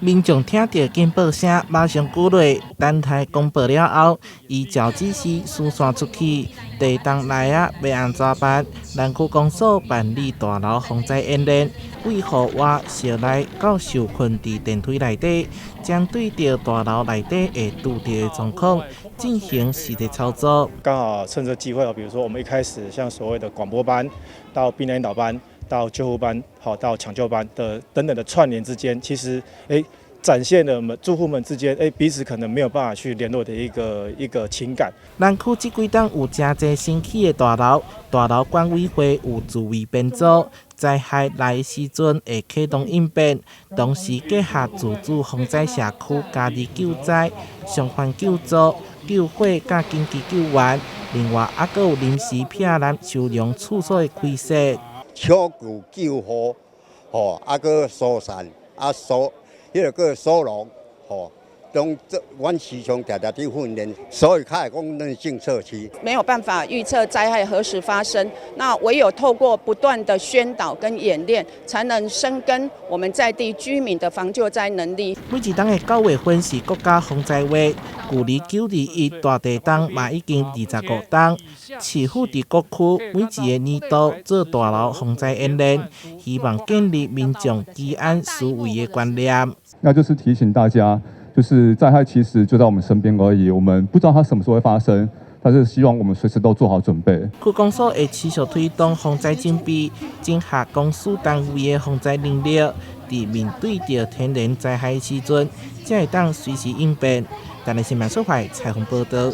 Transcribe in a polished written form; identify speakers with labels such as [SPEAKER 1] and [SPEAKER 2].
[SPEAKER 1] 民众听到警报声，马上举落，等待公布了后，依照指示疏散出去。地动内要安怎办？南区公所办理大楼防灾演练，为何我小内到受困伫电梯内底，将对着大楼内底会拄到的状况进行实地操作。
[SPEAKER 2] 刚好趁这机会，比如说我们一开始像所谓的广播班，到避难引导班，到救护班，好到抢救班的等等的串联之间，其实展现了我们住户们之间彼此可能没有办法去联络的一个情感。
[SPEAKER 1] 南区这几档有真侪新起的大楼管委会有自卫编组，灾害来的时阵会启动应变，同时结合自主防灾社区家己救灾、伤患救助、救火甲紧急救援，另外还佫有临时避难收容处所的开设。
[SPEAKER 3] 抢救救护，佫疏散，迄个收容，拢阮时常常伫训练，所以较讲韧性社区
[SPEAKER 4] 没有办法预测灾害何时发生，那唯有透过不断的宣导跟演练，才能深耕我们在地居民的防救灾能力。
[SPEAKER 1] 每一档的9月份是国家防灾月，距离921大地震嘛已经25档。市府伫各区每一个年度做大楼防灾演练，希望建立民众居安思危的观念。
[SPEAKER 5] 那就是提醒大家，就是灾害其实就在我们身边而已，我们不知道它什么时候会发生，但是希望我们随时都做好准备。
[SPEAKER 1] 区公所会持续推动防灾整备，整合公司单位的防灾能力，伫面对着天然灾害的时阵，才会当随时应变。台南新闻所采访报道。